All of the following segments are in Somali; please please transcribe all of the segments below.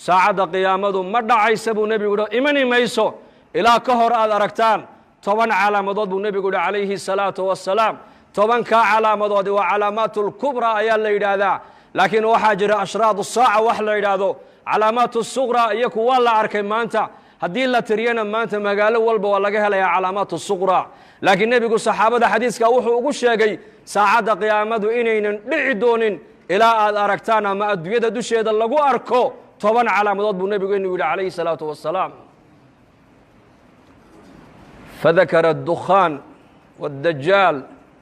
saacadda qiyaamadu ma dhacaysa buu nebigu yidhi imani mayso ilaa ka hor aad aragtaan 10 calaamadood buu nebigu yidhi calayhi salaatu wassalaam 10kaa calaamadoodi waa calaamaatul kubra ayaa la yidhaahdaa laakiin waxaa jira ashraadu saaca wax la yidhaahdo calaamaatu suqra iyo kuwa la arkay maanta haddii la tiriyana maanta magaalo walba waa laga helayaa calaamaatu suqra laakiin nebigu saxaabada xadiiska wuxuu ugu sheegay saacadda qiyaamadu inaynan dhici doonin ilaa aad aragtaan ama adduunyada dusheeda lagu arko 10 calaamadood buu nebigu inuu yidhi calayhi salaatu wassalaam fadakara addukhaan والدجال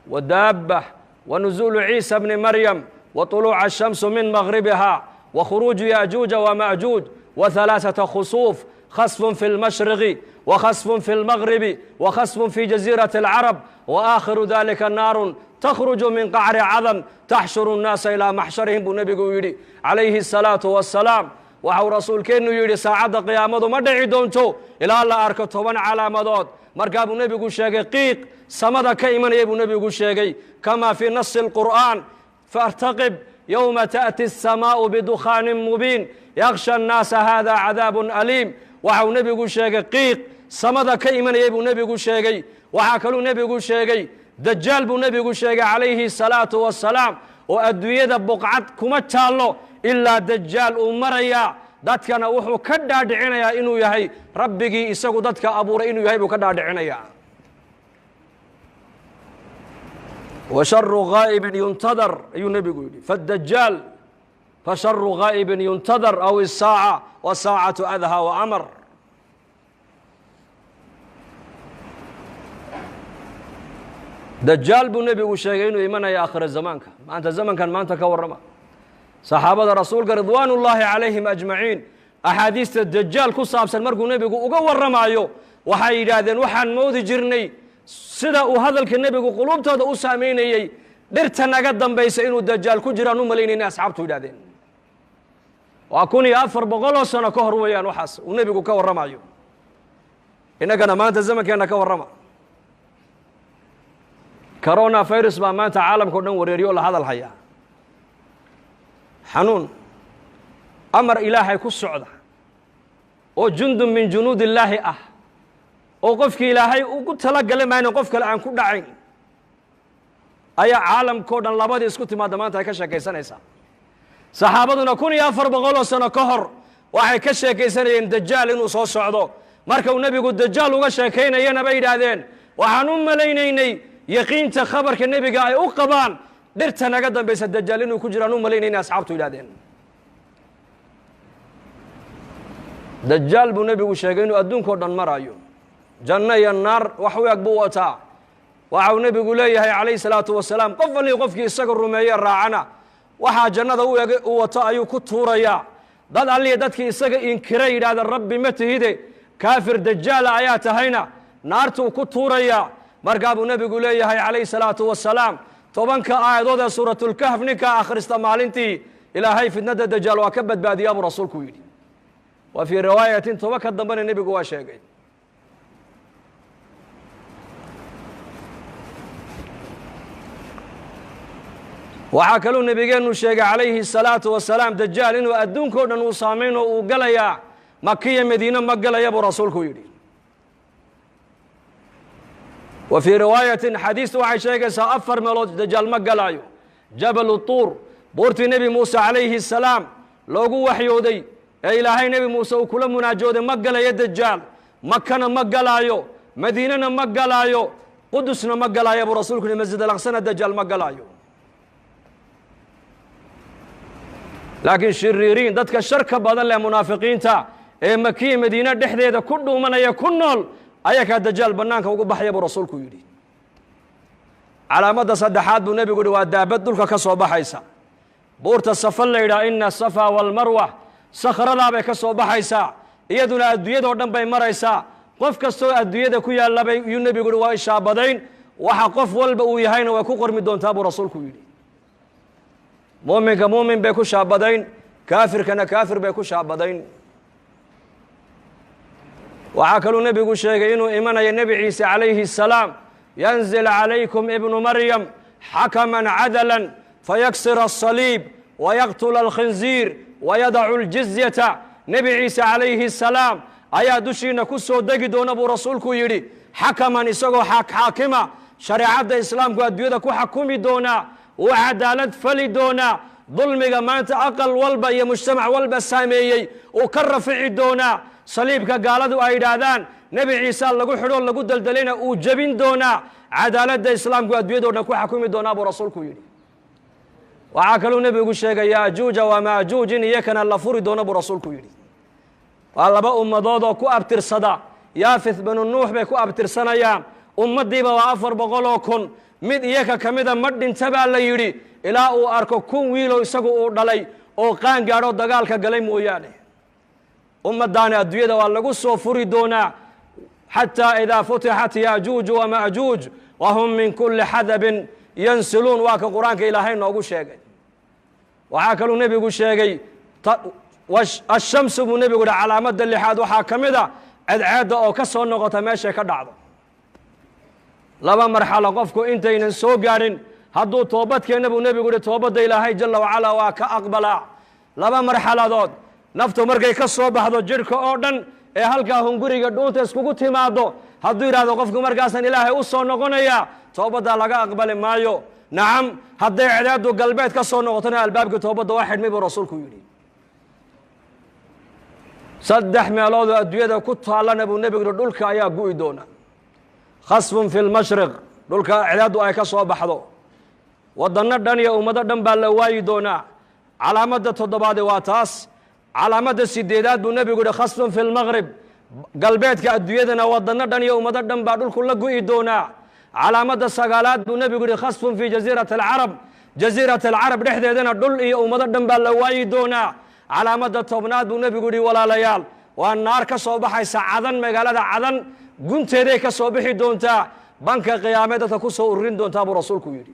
ودابة ونزول عيسى بن مريم وطلوع الشمس من مغربها وخروج يأجوج ومأجوج وثلاثة خسوف خسف في المشرق وخسف في المغرب وخسف في جزيرة العرب وآخر ذلك النار تخرج من قعر عظم تحشر الناس إلى محشرهم بنبي يري عليه الصلاة والسلام وحو رسول كينو يري ساعد قيامة ما دعي دونتو إلى الله أركته من علامات مركب النبي شيء قيق سمد كيمن يبو نبي شيء كما في نص القرآن فارتقب يوم تأتي السماء بدخان مبين يغشى الناس هذا عذاب أليم وحو نبي شيء قيق سمد كيمن يبو نبي شيء وحكلو نبي شيء دجال بو نبي شيء عليه الصلاة والسلام وأدوية بقعت كما تشالو إلا دجال أمريا dadkana wuxuu ka dhaadhicinayaa inuu yahay rabbigii isagu dadka abuuray inuu yahay buu ka dhaadhicinayaa wa sharru ghaa'ibin yuntadar ayuu nebigu yidhi faddajaal fa sharru ghaa'ibin yuntadar aw isaaca wa saacatu adha wa amar dajaal buu nebigu sheegay inuu imanaya aakhira zamaanka maanta zamankan maanta ka warrama saxaabada rasuulka ridwaanullaahi calayhim ajmaciin axaadiista dajaal ku saabsan markuu nebigu uga warramaayo waxay yidhaahdeen waxaan moodi jirnay sida uu hadalka nebigu quluubtooda u saamaynayey dhirta naga dambaysa inuu dajaal ku jiraan u malaynayna asxaabtu yidhahdeen waa 1400 sano ka hor weeyaan waxaas uu nebigu ka warramaayo innagana maanta zamankeenna ka warrama corona virus baa maanta caalamka o dhan wareeriyo la hadal hayaa xanuun amar ilaahay ku socda oo jundun min junuud illaahi ah oo qofkii ilaahay ugu talagalay maayna qof kale aan ku dhacayn ayaa caalamkao dhan labadii isku timaadda maanta ay ka sheekaysanaysaa saxaabaduna 1400 sano ka hor waxay ka sheekaysanayeen dajaal inuu soo socdo marka uu nebigu dajaal uga sheekaynayana bay yidhaahdeen waxaan u malaynaynay yaqiinta khabarka nebiga ay u qabaan dhirta naga dambaysa dajaal inuu ku jiraan u malaynayna asxaabtu yidhahdeen dajaal buu nebigu sheegay inuu adduunkao dhan maraayo janno iyo naar wax u eg buu wataa waxau nebigu leeyahay calayhi salaatu wasalaam qof allii qofkii isaga rumeeye raacana waxaa jannada u eg u wato ayuu ku tuurayaa dad allii dadkii isaga inkira yidhaahda rabbi ma tihide kaafir dajaala ayaa tahayna naartuu ku tuurayaa markaa buu nebigu leeyahay calayhi salaatu wasalaam 10 aayadood ee suuratulkahf ninkaa akhrista maalintii ilaahay fitnada dajaal waa ka badbaadiyaa buu rasuulku yidhi wa fii riwaayatin 10 ka dambena nebigu waa sheegay waxaa kaluu nebigeennu sheegay calayhi salaatu wasalaam dajaal inuu adduunkao dhan uu saamayn oo uu galayaa makiya madiine ma galaya buu rasuulku yidhi wa fii riwaayatin xadiistu waxay sheegaysaa 4 meelood dajaal ma galaayo jabalu tuur buurtii nebi muuse calayhi salaam loogu waxyooday ee ilaahay nebi muuse uu kula munaajooday ma galayo dajaal makana ma galaayo madiinana ma galaayo qudusna ma galaayo buu rasuulku yidhi masjid alaqsana dajaal ma galaayo laakiin shiriiriin dadka sharka badan leh munaafiqiinta ee makiya madiine dhexdeeda ku dhuumanaya ku nool ayakaa dajaal bannaanka ugu baxaya buu rasuulku yidhi calaamadda saddexaad buu nebigu yidhi waa daabad dhulka ka soo baxaysa buurta safa la yidhaha ina asafa waalmarwa sakhradaa bay ka soo baxaysaa iyaduna adduunyadoo dhan bay maraysaa qof kastoo adduunyada ku yaallabay yuu nebigu yidhi waa ishaabadayn waxa qof walba uu yahayna way ku qormi doontaa buu rasuulku yidhi muuminka muumin bay ku shaabadayn kaafirkana kaafir bay ku shaabadayn waxaa kaluu nebigu sheegay inuu imanayo nebi ciise calayhi الsalaam yanzil calaykum ibnu maryam xakaman cadalan fayaksir الصaliib wayaqtula الkhinziir wayadacu الjizyata nebi ciise calayhi salaam ayaa dushiina ku soo degi doona buu rasuulku yidhi xakaman isagoo xaakima shareecadda islaamku adduunyada ku xakumi doonaa uu cadaalad fali doonaa dulmiga maanta aqal walba iyo mujtamac walba saameeyey uu ka rafici doonaa saliibka gaaladu ay yidhaahdaan nebi ciise lagu xidhoo lagu daldalayna uu jebin doonaa cadaaladda islaamku adduunyado dhan ku xakumi doonaa buu rasuulku yidhi waxaa kaluu nebigu sheegay yaajuuja wamaajuuj in iyakana la furi doono buu rasuulku yidhi waa laba ummadood oo ku abtirsada yaafith binu nuux bay ku abtirsanayaan ummaddiiba waa 400,000 mid iyaka ka mida ma dhinta baa la yidhi ilaa uu arko 1,000 wiiloo isagu uu dhalay oo qaan gaadho dagaalka galay mooyaane ummaddaani adduunyada waa lagu soo furi doonaa xataa idaa futixat yaajuuju wamaajuuj wahum min kulli xadabin yansiluun waa ka qur-aanka ilaahay noogu sheegay waxaa kaluu nebigu sheegay ashamsu buu nebigu yihi calaamadda lixaad waxaa ka mid a cadceedda oo ka soo noqota meeshay ka dhacdo laba marxalo qofku intaynan soo gaadhin hadduu toobadkeenna buu nebigu yihi toobadda ilaahay jalla wacalaa waa ka aqbalaa laba marxaladood naftu markay ka soo baxdo jidhka oo dhan ee halkaa hunguriga dhuunta iskugu timaado hadduu yidhahdo qofku markaasaan ilaahay u soo noqonayaa toobaddaa laga aqbali maayo nacam hadday cadceeddu galbeed ka soo noqotona albaabkii toobadda waa xidhmay buu rasuulku yidhi 3 meeloodoo adduunyada ku taallana buu nebigu yihi dhulka ayaa gu'i doona khasfun fi lmashriq dhulka cadceeddu ay ka soo baxdo waddanno dhan iyo ummado dhan baa la waayi doonaa calaamadda 7aad waa taas calaamadda 8aad buu nebigu yihi khasfun fi lmaqrib galbeedka adduunyadana waddanno dhan iyo ummado dhan baa dhulku la gu'i doonaa calaamadda 9aad buu nebigu yihi khasfun fi jasiirati alcarab jasiirati alcarab dhexdeedana dhul iyo ummado dhan baa la waayi doonaa calaamadda 10aad buu nebigu yihi walaalayaal waa naar ka soo baxaysa cadan magaalada cadan gunteeday ka soo bixi doontaa banka qiyaamee dadka ku soo ururin doontaa buu rasuulku yidhi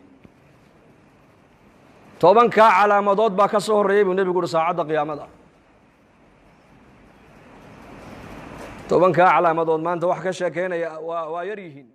10kaa calaamadood baa ka soo horreeyey buu nebigu yihi saacadda qiyaamada 10kaa calaamadood maanta wax ka sheekeynaya waa yar yihiin